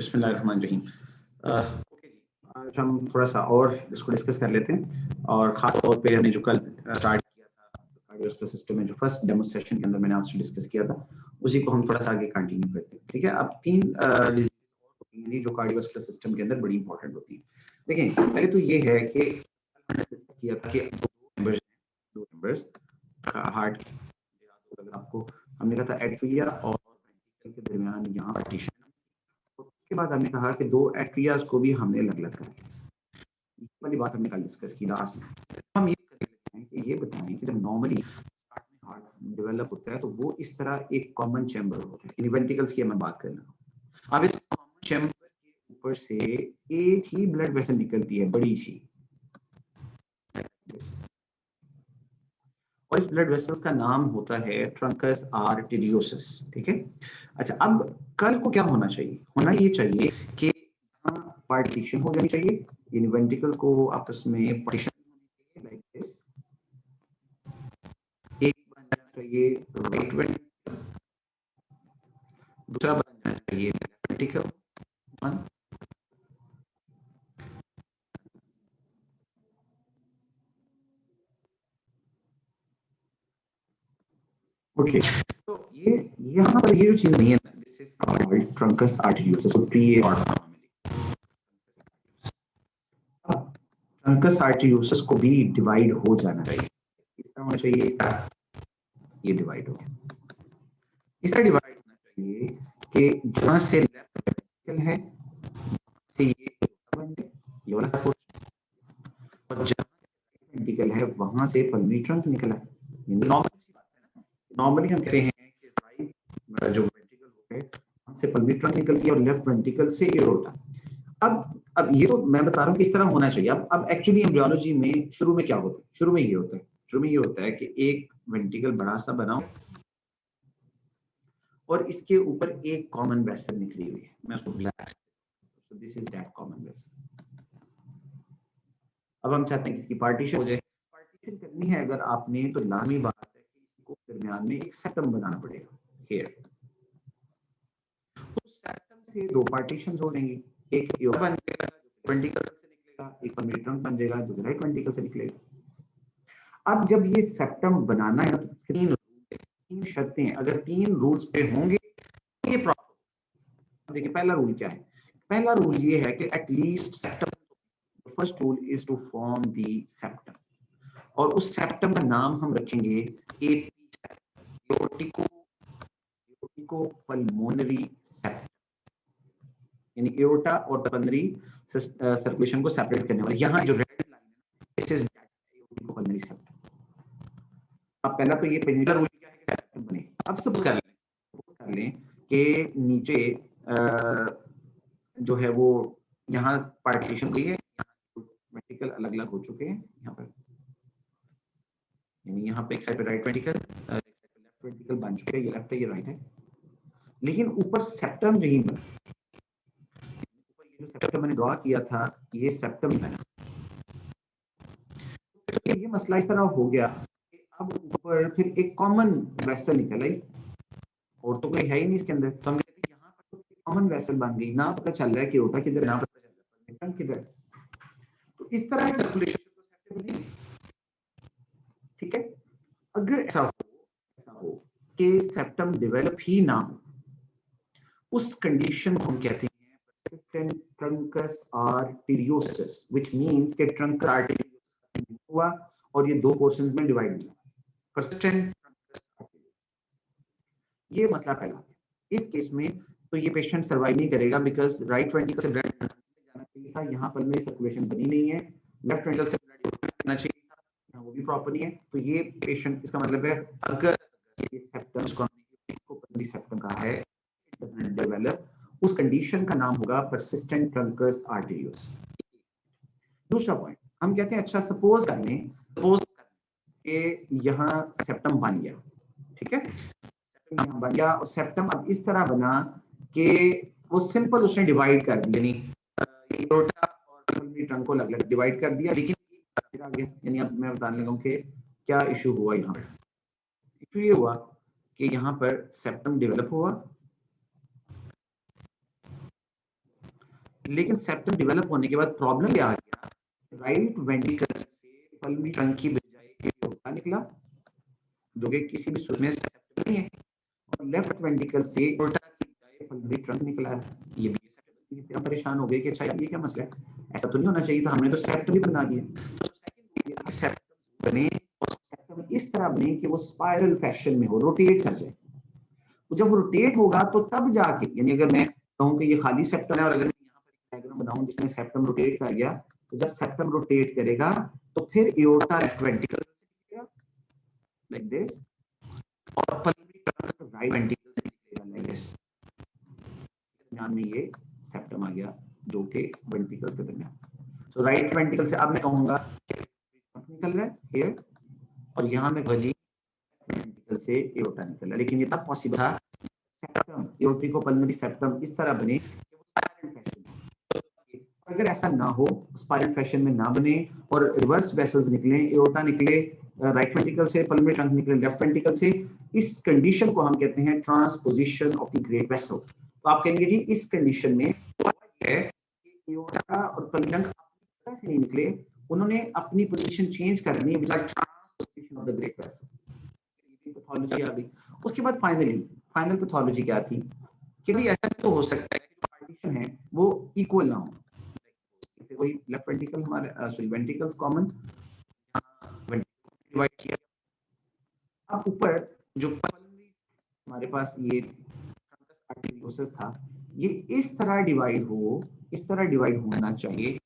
बिस्मिल्लाहिर्रहमानिर्रहीम। ओके जी, आज हम थोड़ा सा और इसको डिस्कस कर लेते हैं और खास तौर पे हमने जो कल स्टार्ट किया था कार्डियोवास्कुलर सिस्टम में जो फर्स्ट डेमो सेशन के अंदर मैंने आपसे डिस्कस किया था उसी को हम थोड़ा सा आगे कंटिन्यू करते हैं। ठीक है, अब तीन डिजीज जो कार्डियोवास्कुलर सिस्टम के अंदर बड़ी इंपॉर्टेंट होती है। देखिए, पहले तो ये है कि किया था कि दो मेंबर्स हार्ट अगर आपको हमने कहा था एट्रिया और वेंट्रिकल के दरमियान यहाँ पार्टीशन, उसके बाद हमने कहा कि दो एट्रियाज को भी हमने अलग अलग कर दिया। वाली बात हमने कल डिस्कस की लास्ट में। हम ये कर लेते हैं कि ये बताएं कि जब नॉर्मली स्टार्ट में हार्ट डेवलप होता है तो वो इस तरह एक कॉमन चैम्बर होता है। वेंट्रिकल्स की मैं बात कर रहा हूँ। अब इस कॉमन चैम्बर के ऊपर से एक ही ब्लड वेसल निकलती है बड़ी सी, और इस ब्लड वेसल्स का नाम होता है ट्रंकस आर्टेरियोसस। ठीक है, अच्छा, अब कल को क्या होना चाहिए? होना ये चाहिए कि पार्टीशन हो जानी चाहिए, इन वेंट्रिकल्स को आपस में पार्टीशन लाइक दिस, एक बन जाना चाहिए राइट वेंट्रिकल, दूसरा बन जाना चाहिए लेफ्ट वेंट्रिकल वन, ओके। तो ये यहाँ पर ये जो चीज नहीं है, this is called trunks arteriosus, तो प्री शॉर्ट फॉर्म में ट्रंकस आर्टेरियोसस को भी डिवाइड हो जाना चाहिए। इस तरह होना चाहिए, इस तरह ये डिवाइड हो गया। इस तरह डिवाइड होना चाहिए कि जहां से लेफ्ट वेंट्रिकल है से ये वाला पोर्शन, और जहां वेंट्रिकल है वहां से पल्मोनरी ट्रंक निकला। नॉर्मल सी बात है ना, नॉर्मली हम कहते हैं कि राइट जो वेंट्रिकल होता है वहां से पल्मोनरी ट्रंक निकलती है और लेफ्ट वेंट्रिकल से एओर्टा। अब ये तो मैं बता रहा हूँ किस तरह होना चाहिए। अब एक्चुअली एम्ब्रियोलॉजी में शुरू में क्या होता है? शुरू में ये होता है, शुरू में ये होता है कि एक वेंट्रिकल बड़ा सा बनाओ और इसके ऊपर एक कॉमन वेसल निकली हुई है, मैं उसको black, so this is that common vessel. अब हम चाहते हैं कि इसकी पार्टीशन हो जाए। पार्टीशन करनी है अगर आपने तो लाजमी बात है कि इसको दरमियान में एक सेप्टम बनाना पड़ेगा हियर। उस सेप्टम से दो पार्टीशंस हो जाएंगी, एक एओर्टा बन जाएगा जो वेंट्रिकल से निकलेगा, एक पल्मोनरी ट्रंक बन जाएगा जो राइट वेंट्रिकल से निकलेगा। अब जब ये सेप्टम बनाना है तो तीन शर्तें हैं, अगर तीन रूल्स पे होंगे तो ये प्रॉपर। देखिए पहला रूल क्या है? पहला रूल ये है कि at least septum, first rule is to form the septum, और उस सेप्टम का नाम हम रखेंगे एओर्टिको पल्मोनरी सेप्टम, यानी एओर्टा और पल्मोनरी सर्कुलेशन को सेपरेट करने वाला। यहाँ जो रेड लाइन है this is aortico pulmonary septum. अब पहला तो ये पहला रूल क्या है कि सेप्टम बने। अब सपोज कर लें कि नीचे जो है वो यहाँ पार्टीशन हुई है, वेंट्रिकल अलग अलग हो चुके हैं यहाँ पर, यानी यहाँ पे एक साइड पे राइट वेंट्रिकल, एक साइड पे लेफ्ट वेंट्रिकल बन चुके हैं, ये लेफ्ट है ये राइट है, लेकिन ऊपर सेप्टम नहीं बना। ऊपर ये जो सेप्टम मैंने ड्रॉ किया था ये सेप्टम नहीं बना। तो ये मसला इस तरह हो गया कि अब ऊपर फिर एक कॉमन वेसल निकल आई और तो कोई है ही नहीं इसके अंदर, तो हम कहते हैं यहाँ पर तो कॉमन वेसल बन गई, ना पता चल रहा है कि होता किधर, ना पता चल रहा है किधर। तो इस तरह की सर्कुलेशन को सेप्टम बनेगी। ठीक है, अगर ऐसा हो कि सेप्टम डेवलप ही ना हो, उस कंडीशन को हम कहते हैं persistent truncus arteriosus, which means कि truncus arteriosus हुआ और ये दो पोर्शंस में डिवाइड हुआ। persistent truncus arteriosus, ये मसला पहला है। इस केस में तो ये पेशेंट सर्वाइव नहीं करेगा, बिकॉज राइट वेंट्रिकल से ब्लड जाना चाहिए था, यहाँ पर में सर्कुलेशन बनी नहीं है, लेफ्ट वेंट्रिकल से ब्लड जाना चाहिए था, यहाँ वो भी प्रॉपर नहीं है। तो ये पेशेंट, इसका मतलब है अगर ये सेप्टम को पल्मोनरी सेप्टम का है, इट डजंट डेवलप, उस कंडीशन का नाम होगा persistent truncus arteriosus। दूसरा पॉइंट हम कहते हैं, अच्छा सपोज कि यहाँ सेप्टम बन गया, ठीक है, सेप्टम यहाँ बन गया और सेप्टम अब इस तरह बना कि वो सिंपल उसने डिवाइड कर दिया, यानी एओर्टा और पल्मोनरी ट्रंक को अलग-अलग डिवाइड कर दिया, लेकिन फिर आ गया। यानी अब मैं बताने लगा हूँ कि क्या इशू हुआ यहाँ पर। इशू ये हुआ कि यहाँ पर सेप्टम डेवलप हुआ लेकिन सेप्टम डेवलप होने के बाद प्रॉब्लम क्या आ गया, राइट वेंट्रिकल से पल्मोनरी ट्रंक की बजाय एओर्टा निकला, जो कि किसी भी सूरत में सेप्टम नहीं है, और लेफ्ट वेंट्रिकल से एओर्टा की बजाय पल्मोनरी ट्रंक निकला है। ये भी इतना परेशान हो गए कि अच्छा ये क्या मसला है, ऐसा तो नहीं होना चाहिए था, हमने तो सेप्टम भी बना दिया। तो सेकंड सेप्टम बने, सेप्टम इस तरह बने कि वो स्पाइरल फैशन में हो, रोटेट कर जाए। तो जब रोटेट होगा तो तब जाके, यानी अगर मैं कहूं कि ये खाली सेप्टम है और अगर मैं यहाँ पर डायग्राम बनाऊं जिसमें सेप्टम रोटेट कर गया, तो जब सेप्टम रोटेट करेगा तो फिर एओर्टा लेफ्ट वेंट्रिकल से निकलेगा लाइक दिस, और पल्मोनरी ट्रंक राइट वेंट्रिकल से निकलेगा लाइक दिस। दरमियान में ये सेप्टम आ गया जो कि वेंट्रिकल्स के दरमियान। सो राइट वेंट्रिकल से अब मैं कहूंगा कि निकल रहा है हियर, और यहाँ में भजी वेंट्रिकल से एओर्टा निकल रहा है। लेकिन ये तब पॉसिबल था सेप्टम एओर्टिको पल्मोनरी सेप्टम इस तरह बने कि वो स्पाइरल फैशन में। अगर ऐसा ना हो, स्पाइरल फैशन में ना बने और रिवर्स वेसल्स निकले, एओर्टा निकले राइट वेंट्रिकल से, पल्मोनरी ट्रंक निकले लेफ्ट वेंट्रिकल से, इस कंडीशन को हम कहते हैं transposition of the great vessels. तो आप कहेंगे जी इस कंडीशन में है कि एओर्टा और पल्मोनरी ट्रंक अपनी तरह से नहीं निकले, उन्होंने अपनी पोजीशन चेंज करनी है, transposition of the great vessel. Pathology आ गई। उसके बाद फाइनल पैथोलॉजी क्या थी कि भाई ऐसा तो हो सकता है कि जो पार्टीशन है वो इक्वल ना हो, जैसे कोई लेफ्ट वेंट्रिकल हमारे सॉरी वेंट्रिकल्स कॉमन डिवाइड किया, अब ऊपर जो पल्मोनरी हमारे पास ये ट्रंकस आर्टेरियोसिस था, ये इस तरह डिवाइड होना चाहिए,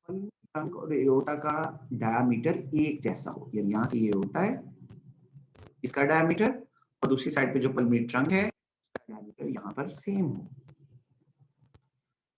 ट्रंक और एओर्टा का डायामीटर एक जैसा हो, यानी यहाँ से ये एओर्टा है, इसका डायमीटर, और दूसरी साइड पे जो पल्मोनरी ट्रंक है उसका डायमीटर यहाँ पर सेम हो।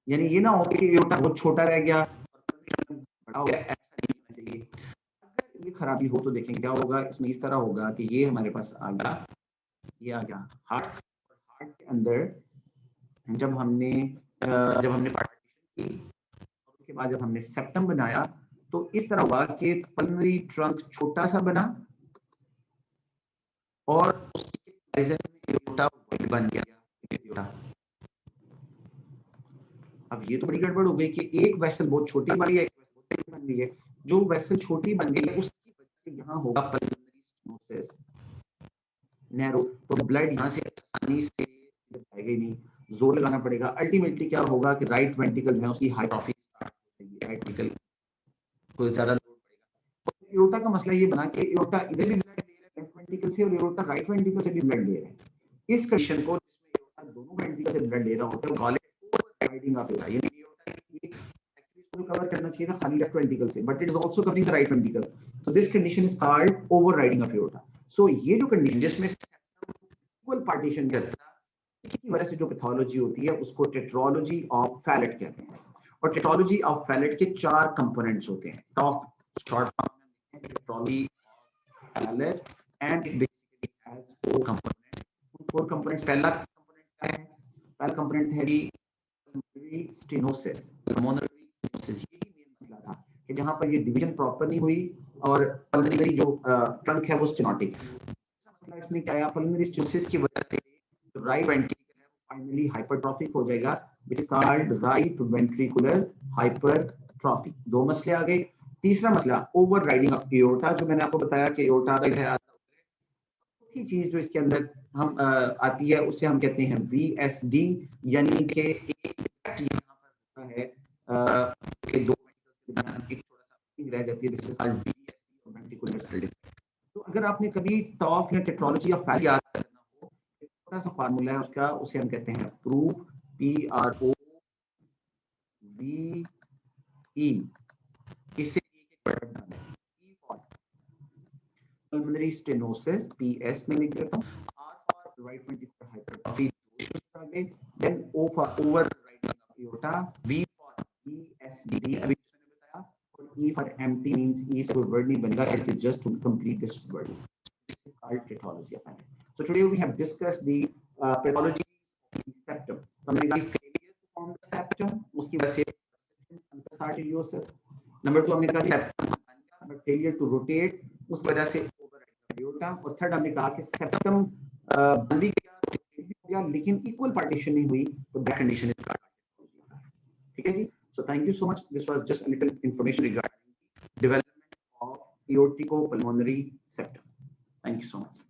यानी ये ना हो कि एओर्टा बहुत छोटा रह गया और पल्मोनरी ट्रंक बड़ा हो गया, ऐसा नहीं होना चाहिए। अगर ये खराबी हो तो देखें क्या होगा, इसमें इस तरह होगा कि ये हमारे पास आ गया, ये आ गया हार्ट, और हार्ट के अंदर जब हमने पार्टीशन की और उसके बाद जब हमने सेप्टम बनाया तो इस तरह हुआ कि पल्मोनरी ट्रंक छोटा सा बना और उसके कंपैरिजन में एओर्टा बन गया। अब ये तो बड़ी गड़बड़ हो गई कि एक वेसल बहुत छोटी बन गई है, एक वेसल बहुत बड़ी बन गई है। जो वेसल छोटी बन गई है उसकी वजह से यहाँ होगा पल्मोनरी स्टेनोसिस नैरो, तो ब्लड यहाँ से आसानी से जाएगा ही नहीं, जोर लगाना पड़ेगा। अल्टीमेटली क्या होगा कि राइट वेंट्रिकल में उसकी हाइपरट्रॉफी स्टार्ट हो जाएगी, राइट वेंट्रिकल को ज्यादा लोड पड़ेगा। एओर्टा का मसला ये बना कि एओर्टा इधर भी ब्लड दे रहा है लेफ्ट वेंट्रिकल से और एओर्टा राइट वेंट्रिकल से भी ब्लड दे रहा है। इस कंडीशन को जिसमें एओर्टा दोनों वेंट्रिकल से ब्लड ले रहा होता है call it overriding of aorta, यानी एओर्टा की एक्चुअली इसको कवर करना चाहिए था खाली लेफ्ट वेंट्रिकल से, but it is also covering the right ventricle, so this condition is called overriding of aorta. So ये जो कंडीशन जिसमें इक्वल पार्टीशन करता है, इसकी वजह से जो पैथोलॉजी होती है उसको टेट्रोलॉजी ऑफ फैलेट कहते हैं। और टेट्रोलॉजी ऑफ फैलेट के 4 कंपोनेंट्स होते हैं, टॉप शॉर्ट फॉर्म में tetralogy of Fallot, and it basically has 4 components. 4 components, पहला कंपोनेंट क्या है, पहला कंपोनेंट है पल्मोनरी स्टेनोसिस। पल्मोनरी स्टेनोसिस यही मेन मसला था कि जहां पर ये डिवीजन प्रॉपर नहीं हुई और पल्मोनरी जो ट्रंक है वो स्टेनोटिक। मसला इसमें क्या है, पल्मोनरी स्टेनोसिस की वजह से जो राइट वेंट्रिकल है फाइनली हाइपरट्रॉफिक हो जाएगा, which is called right ventricular hypertrophy. 2 मसले आ गए। तीसरा मसला ओवरराइडिंग ऑफ एओर्टा, जो मैंने आपको बताया कि एओर्टा है चौथी चीज जो इसके अंदर हम आती है उसे हम कहते हैं VSD, यानी कि एक यहाँ पर होता है कि 2 वेंट्रिकल्स के दरमियान एक छोटा सा रह जाती है, जिससे कॉल्ड VSD और वेंट्रिकुलर सेल। तो अगर आपने कभी टॉप या टेट्रोलॉजी ऑफ फैलेट याद करना हो, छोटा सा फार्मूला है उसका, उसे हम कहते हैं प्रूफ, PROVE। इससे एक वर्ड बनाना है, P for pulmonary stenosis, PS में लिख देता हूँ, R for right ventricular hypertrophy, then O for overriding of aorta, V for VSD अभी मैंने बताया, और E for empty means E से कोई word नहीं बनेगा, it is just to complete this word. This is called pathology of fैलेट. So today we have discussed the pathology of the septum. तो हमने कहा failure to form the septum, उसकी वजह से trunkus arteriosus. Number 2 हमने कहा septum but failure to rotate, उस वजह से एओर्टा। और थर्ड हमने कहा कि सेप्टम बंद भी गया लेकिन इक्वल पार्टीशन नहीं हुई, तो दैट कंडीशन इज कॉल्ड। ठीक है। ठीक है जी। So thank you so much, this was just a little information regarding development of aorticopulmonary septum. Thank you so much.